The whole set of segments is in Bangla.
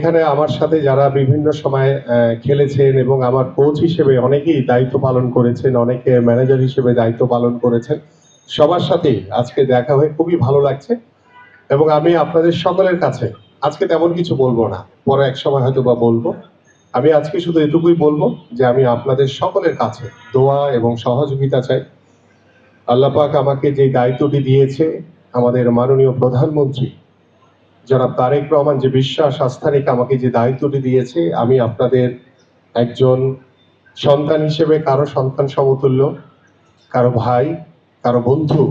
এখানে আমার সাথে যারা বিভিন্ন সময় খেলেছেন এবং আমার কোচ হিসেবে অনেকেই দায়িত্ব পালন করেছেন, অনেকে ম্যানেজার হিসেবে দায়িত্ব পালন করেছেন, সবার সাথেই আজকে দেখা হয়ে খুবই ভালো লাগছে। এবং আমি আপনাদের সকলের কাছে আজকে তেমন কিছু বলবো না, পরে এক সময় হয়তো বা বলবো। আমি আজকে শুধু এটুকুই বলবো যে আমি আপনাদের সকলের কাছে দোয়া এবং সহযোগিতা চাই। আল্লাহ পাক আমাকে যে দায়িত্বটি দিয়েছে, আমাদের মাননীয় প্রধানমন্ত্রী জনাব তারেক রহমান যে বিশ্বাস আস্থা রেখে আমাকে যে দায়িত্বটি দিয়েছে, আমি আপনাদের একজন সন্তান হিসেবে, কারো সন্তান সমতুল্য, কারো ভাই, কারো বন্ধু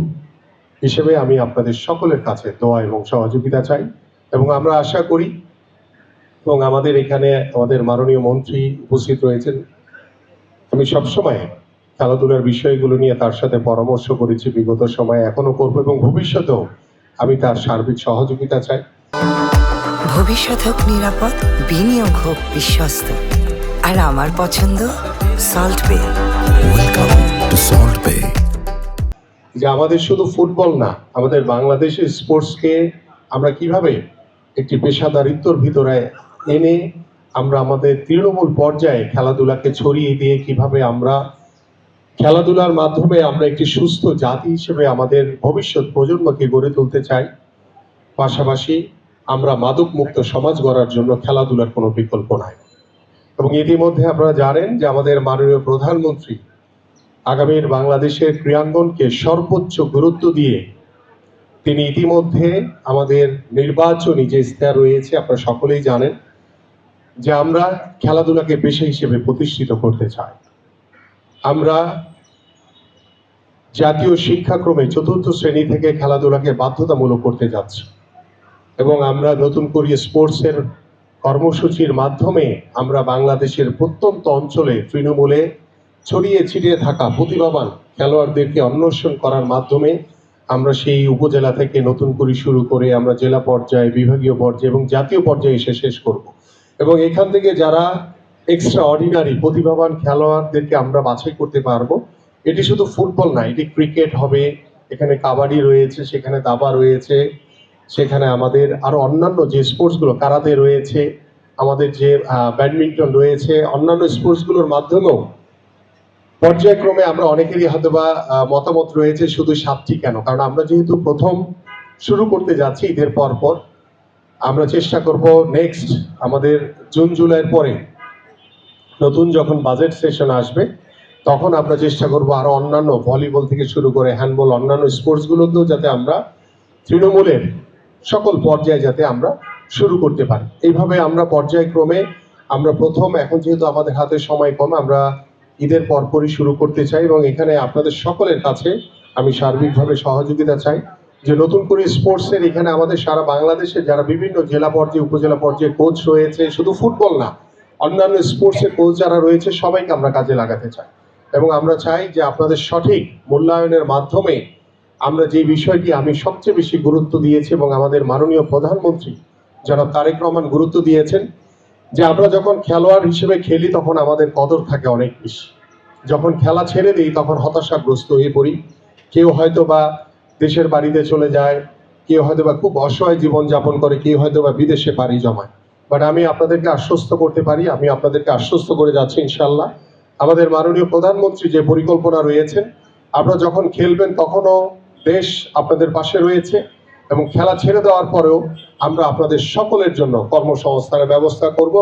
হিসেবে আমি আপনাদের সকলের কাছে দোয়া এবং সহযোগিতা চাই। এবং আমরা আশা করি, এবং আমাদের এখানে আমাদের মাননীয় মন্ত্রী উপস্থিত রয়েছেন, আমি সবসময় খেলাধুলার বিষয়গুলো নিয়ে তার সাথে পরামর্শ করেছি বিগত সময়ে, এখনো করবো এবং ভবিষ্যতেও আমি তার সার্বিক সহযোগিতা চাই। ভবিষ্যৎ হোক নিরাপদ, বিনিয়োগ হোক বিশ্বস্ত, আর আমার পছন্দ সল্ট বে। ওয়েলকাম টু সল্ট বে। যে আমাদের শুধু ফুটবল না, আমাদের বাংলাদেশের স্পোর্টসকে আমরা কিভাবে একটি পেশাদারিত্বর ভিতরে এনে আমরা আমাদের তৃণমূল পর্যায়ে খেলাধুলাকে ছড়িয়ে দিয়ে কিভাবে আমরা খেলাধুলার মাধ্যমে আমরা একটি সুস্থ জাতি হিসেবে আমাদের ভবিষ্যৎ প্রজন্মকে গড়ে তুলতে চাই। পাশাপাশি আমরা মাদক মুক্ত সমাজ গড়ার জন্য খেলাধুলার কোনো বিকল্প নাই। এবং ইতিমধ্যে আপনারা জানেন যে আমাদের মাননীয় প্রধানমন্ত্রী আগামীর বাংলাদেশের ক্রীড়াঙ্গনকে সর্বোচ্চ গুরুত্ব দিয়ে তিনি ইতিমধ্যে আমাদের নির্বাচনী যে ইশতেহার রয়েছে, আপনারা সকলেই জানেন যে আমরা খেলাধুলাকে পেশা হিসেবে প্রতিষ্ঠিত করতে চাই। আমরা জাতীয় শিক্ষাক্রমে ৪র্থ শ্রেণী থেকে খেলাধুলাকে বাধ্যতামূলক করতে যাচ্ছি এবং আমরা নতুন করে স্পোর্টসের কর্মসূচির মাধ্যমে আমরা বাংলাদেশের প্রত্যন্ত অঞ্চলে তৃণমূলে ছড়িয়ে ছিটিয়ে থাকা প্রতিভাবান খেলোয়াড়দেরকে অন্বেষণ করার মাধ্যমে আমরা সেই উপজেলা থেকে নতুন করে শুরু করে আমরা জেলা পর্যায়ে, বিভাগীয় পর্যায়ে এবং জাতীয় পর্যায়ে এসে শেষ করব। এবং এখান থেকে যারা এক্সট্রা অর্ডিনারি প্রতিভাবান খেলোয়াড়দেরকে আমরা বাছাই করতে পারবো। এটি শুধু ফুটবল না, এটি ক্রিকেট হবে, এখানে কাবাডি রয়েছে, সেখানে দাবা রয়েছে, সেখানে আমাদের আরো অন্যান্য যে স্পোর্টসগুলো, কারাতে রয়েছে, আমাদের যে ব্যাডমিন্টন রয়েছে, অন্যান্য স্পোর্টসগুলোর মাধ্যমেও পর্যায়ক্রমে আমরা অনেকেরই হয়তো বা মতামত রয়েছে শুধু 7টি কেন, কারণ আমরা যেহেতু প্রথম শুরু করতে যাচ্ছি ঈদের পর পর, আমরা চেষ্টা করব নেক্সট আমাদের জুন জুলাইয়ের পরে নতুন যখন বাজেট সেশন আসবে তখন আমরা চেষ্টা করব আরো অন্যান্য ভলিবল থেকে শুরু করে হ্যান্ডবল, অন্যান্য স্পোর্টসগুলোতেও যাতে আমরা তৃণমূলের সকল পর্যায়ে যাতে আমরা শুরু করতে পারি। এইভাবে আমরা পর্যায়ক্রমে আমরা প্রথম, এখন যেহেতু আমাদের হাতে সময় কম, আমরা ঈদের পরপরই শুরু করতে চাই এবং এখানে আপনাদের সকলের কাছে আমি সার্বিকভাবে সহযোগিতা চাই যে নতুন করে স্পোর্টসের এখানে আমাদের সারা বাংলাদেশে যারা বিভিন্ন জেলা পর্যায়ে, উপজেলা পর্যায়ে কোচ রয়েছে, শুধু ফুটবল না, অন্যান্য স্পোর্টসের কোচ যারা রয়েছে সবাইকে আমরা কাজে লাগাতে চাই। এবং আমরা চাই যে আপনাদের সঠিক মূল্যায়নের মাধ্যমে আমরা যে বিষয়টি আমি সবচেয়ে বেশি গুরুত্ব দিয়েছি এবং আমাদের মাননীয় প্রধানমন্ত্রী জনাব তারেক রহমান গুরুত্ব দিয়েছেন, যে আমরা যখন খেলোয়াড় হিসেবে খেলি তখন আমাদের কদর থাকে অনেক বেশি, যখন খেলা ছেড়ে দিই তখন হতাশাগ্রস্ত হয়ে পড়ি। কেউ হয়তো বা দেশের বাড়িতে চলে যায়, কেউ হয়তো বা খুব অসহায় জীবনযাপন করে, কেউ হয়তো বা বিদেশে পাড়ি জমায়। বাট আমি আপনাদেরকে আশ্বস্ত করতে পারি, আমি আপনাদেরকে আশ্বস্ত করে যাচ্ছি ইনশাল্লাহ আমাদের মাননীয় প্রধানমন্ত্রী যে পরিকল্পনা রয়েছেন, আপনারা যখন খেলবেন তখনও দেশ আপনাদের পাশে রয়েছে এবং খেলা ছেড়ে দেওয়ার পরেও আমরা আপনাদের সকলের জন্য কর্মসংস্থানের ব্যবস্থা করব।